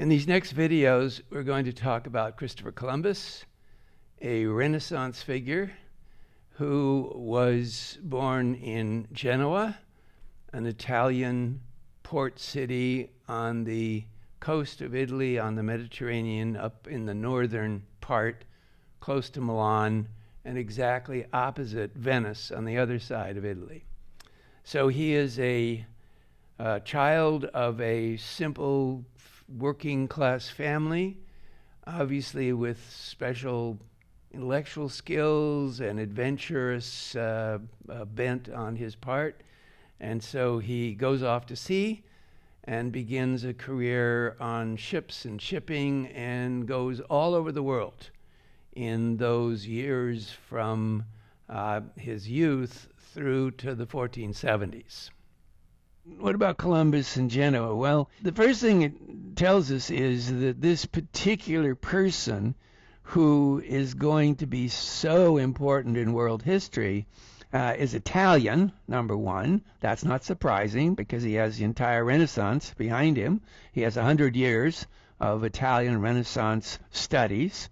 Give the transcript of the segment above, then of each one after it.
In these next videos, we're going to talk about Christopher Columbus, a Renaissance figure who was born in Genoa, an Italian port city on the coast of Italy on the Mediterranean, up in the northern part, close to Milan, and exactly opposite Venice on the other side of Italy. So he is a child of a simple working class family, obviously with special intellectual skills and adventurous bent on his part. And so he goes off to sea and begins a career on ships and shipping and goes all over the world in those years from his youth through to the 1470s. What about Columbus and Genoa? Well, the first thing it tells us is that this particular person who is going to be so important in world history is Italian, number one. That's not surprising because he has the entire Renaissance behind him. He has 100 years of Italian Renaissance studies.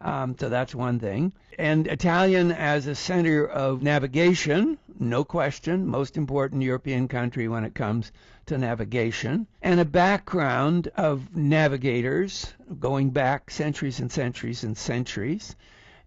So that's one thing. And Italian as a center of navigation, no question, most important European country when it comes to navigation, and a background of navigators going back centuries and centuries and centuries.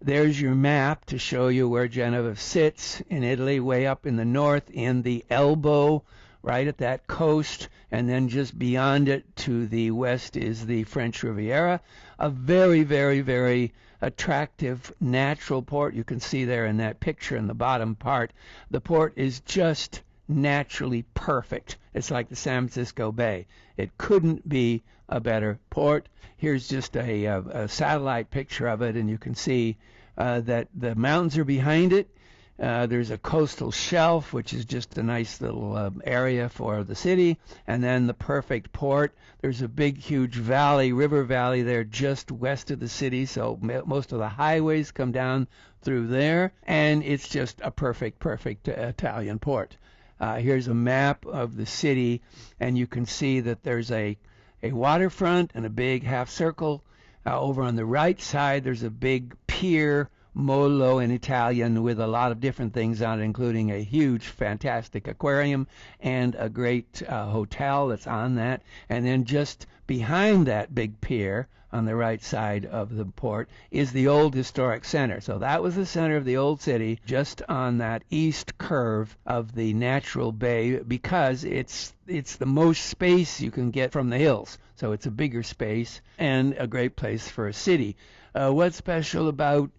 There's your map to show you where Genoa sits in Italy, way up in the north in the elbow, right at that coast, and then just beyond it to the west is the French Riviera, a very, very, very attractive natural port. You can see there in that picture in the bottom part, the port is just naturally perfect. It's like the San Francisco Bay. It couldn't be a better port. Here's just a satellite picture of it, and you can see that the mountains are behind it. There's a coastal shelf, which is just a nice little area for the city, and then the perfect port. There's a big, huge valley, river valley there just west of the city, so most of the highways come down through there, and it's just a perfect Italian port. Here's a map of the city, and you can see that there's a waterfront and a big half circle. Over on the right side, there's a big pier, Molo in Italian, with a lot of different things on it, including a huge, fantastic aquarium and a great hotel that's on that. And then just behind that big pier on the right side of the port is the old historic center. So that was the center of the old city, just on that east curve of the natural bay, because it's the most space you can get from the hills. So it's a bigger space and a great place for a city. What's special about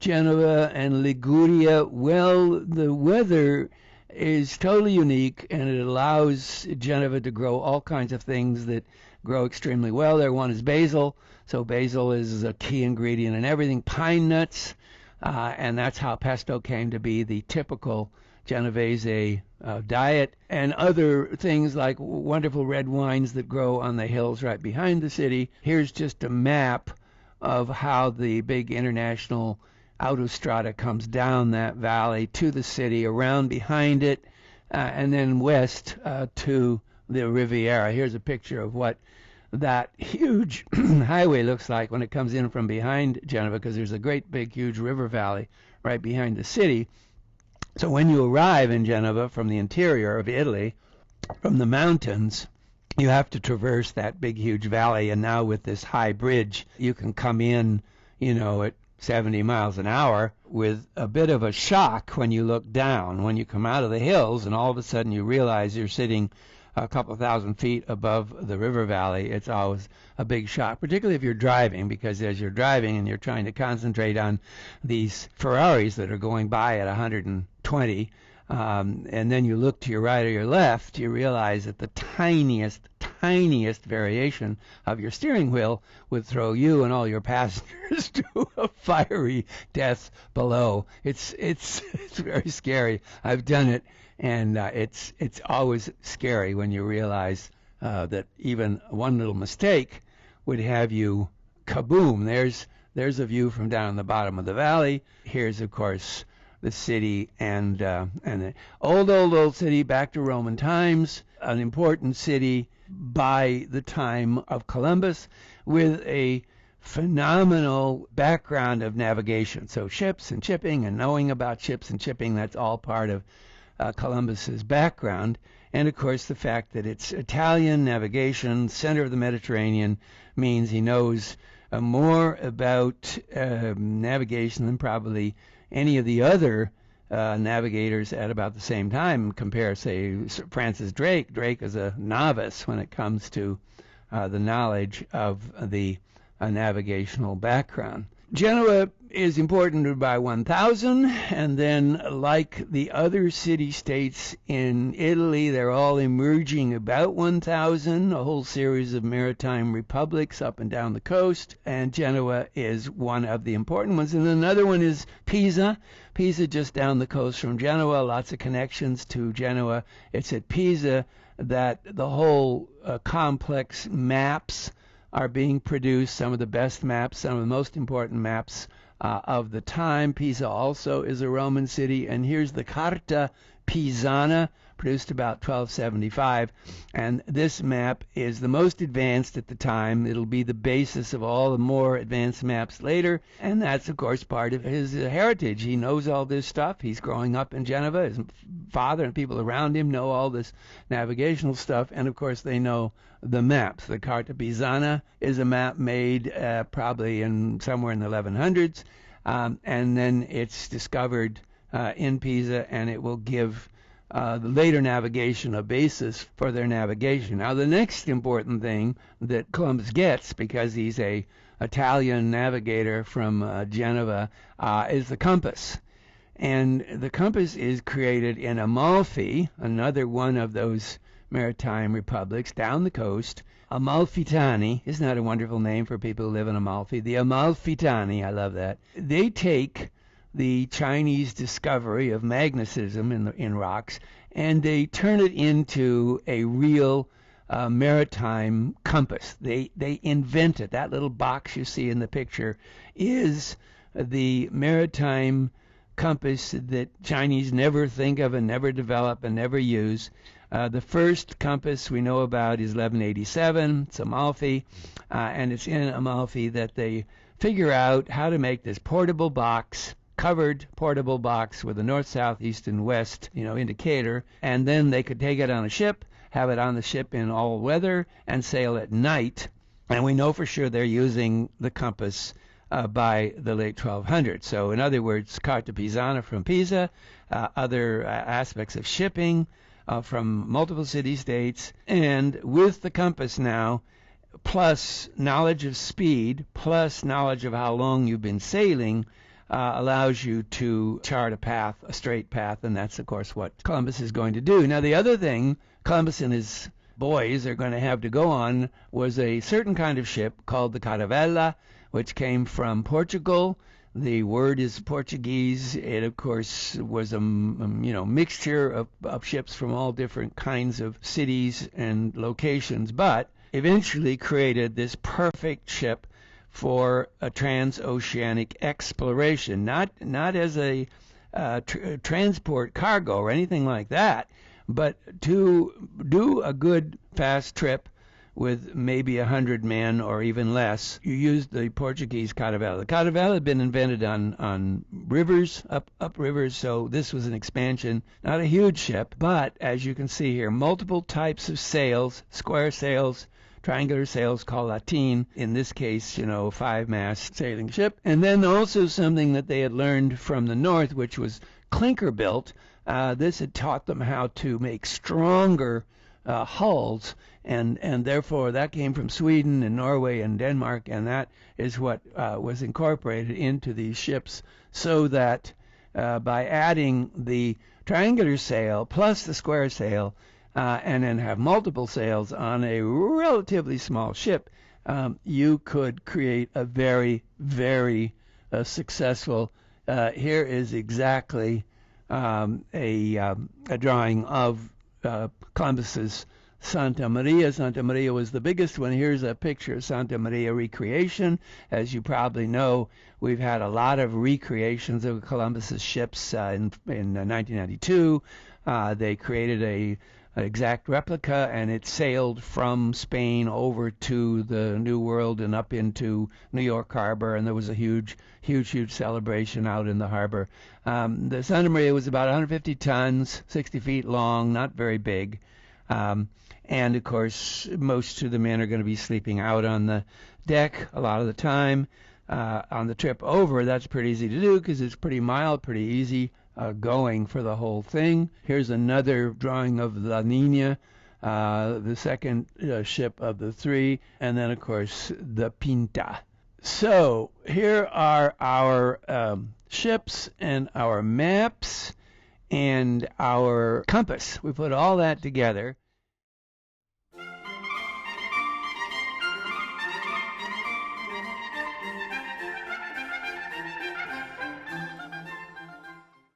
Genoa and Liguria? Well, the weather is totally unique, and it allows Genoa to grow all kinds of things that grow extremely well there. One is basil. So basil is a key ingredient in everything. Pine nuts, and that's how pesto came to be the typical Genovese diet, and other things like wonderful red wines that grow on the hills right behind the city. Here's just a map of how the big international autostrada comes down that valley to the city, around behind it, and then west to the Riviera. Here's a picture of what that huge highway looks like when it comes in from behind Genoa, because there's a great big huge river valley right behind the city. So when you arrive in Genoa from the interior of Italy, from the mountains, you have to traverse that big huge valley, and now with this high bridge you can come in, at 70 miles an hour with a bit of a shock when you look down, when you come out of the hills and all of a sudden you realize you're sitting a couple thousand feet above the river valley. It's always a big shock, particularly if you're driving, because as you're driving and you're trying to concentrate on these Ferraris that are going by at 120, and then you look to your right or your left, you realize that the tiniest variation of your steering wheel would throw you and all your passengers to a fiery death below. It's very scary. I've done it, and it's always scary when you realize that even one little mistake would have you kaboom. There's a view from down the bottom of the valley. Here's, of course, the city, and the old city back to Roman times, an important city by the time of Columbus with a phenomenal background of navigation. So ships and shipping and knowing about ships and shipping, that's all part of Columbus's background. And of course, the fact that it's Italian navigation, center of the Mediterranean, means he knows more about navigation than probably any of the other navigators at about the same time. Compare, say, Francis Drake. Drake is a novice when it comes to the knowledge of the navigational background. Genoa is important by 1,000, and then like the other city-states in Italy, they're all emerging about 1,000, a whole series of maritime republics up and down the coast, and Genoa is one of the important ones. And another one is Pisa. Pisa just down the coast from Genoa, lots of connections to Genoa. It's at Pisa that the whole complex maps are being produced, some of the best maps, some of the most important maps of the time. Pisa also is a Roman city, and here's the Carta Pisana, produced about 1275, and this map is the most advanced at the time. It'll be the basis of all the more advanced maps later, and that's of course part of his heritage. He knows all this stuff. He's growing up in Genova. His father and people around him know all this navigational stuff, and of course they know the maps. The Carta Pisana is a map made probably in somewhere in the 1100s, and then it's discovered in Pisa, and it will give the later navigation a basis for their navigation. Now, the next important thing that Columbus gets, because he's a Italian navigator from Genova, is the compass. And the compass is created in Amalfi, another one of those maritime republics down the coast. Amalfitani, isn't that a wonderful name for people who live in Amalfi? The Amalfitani, I love that. They take the Chinese discovery of magnetism in rocks, and they turn it into a real maritime compass. They invent it. That little box you see in the picture is the maritime compass that Chinese never think of and never develop and never use. The first compass we know about is 1187. It's Amalfi, and it's in Amalfi that they figure out how to make this portable box, covered portable box with a north, south, east, and west, indicator, and then they could take it on a ship, have it on the ship in all weather, and sail at night. And we know for sure they're using the compass by the late 1200s. So in other words, Carta Pisana from Pisa, other aspects of shipping from multiple city-states, and with the compass now, plus knowledge of speed, plus knowledge of how long you've been sailing, allows you to chart a path, a straight path, and that's, of course, what Columbus is going to do. Now, the other thing Columbus and his boys are going to have to go on was a certain kind of ship called the Caravella, which came from Portugal. The word is Portuguese. It, of course, was a mixture of ships from all different kinds of cities and locations, but eventually created this perfect ship for a transoceanic exploration, not as a transport cargo or anything like that, but to do a good fast trip with maybe 100 men or even less. You used the Portuguese Caravella. The Caravella had been invented on rivers, up rivers, so this was an expansion, not a huge ship, but as you can see here, multiple types of sails, square sails, triangular sails called lateen, in this case, 5-mast sailing ship. And then also something that they had learned from the north, which was clinker built. This had taught them how to make stronger hulls, and therefore that came from Sweden and Norway and Denmark, and that is what was incorporated into these ships, so that by adding the triangular sail plus the square sail, and then have multiple sails on a relatively small ship, you could create a very, very successful. Here is exactly a drawing of Columbus's Santa Maria. Santa Maria was the biggest one. Here's a picture of Santa Maria recreation. As you probably know, we've had a lot of recreations of Columbus's ships in 1992. They created exact replica, and it sailed from Spain over to the New World and up into New York Harbor, and there was a huge celebration out in the harbor. The Santa Maria was about 150 tons, 60 feet long, not very big. And of course, most of the men are going to be sleeping out on the deck a lot of the time. On the trip over, that's pretty easy to do because it's pretty mild, pretty easy going for the whole thing. Here's another drawing of La Nina, the second ship of the three, and then, of course, the Pinta. So here are our ships and our maps and our compass. We put all that together.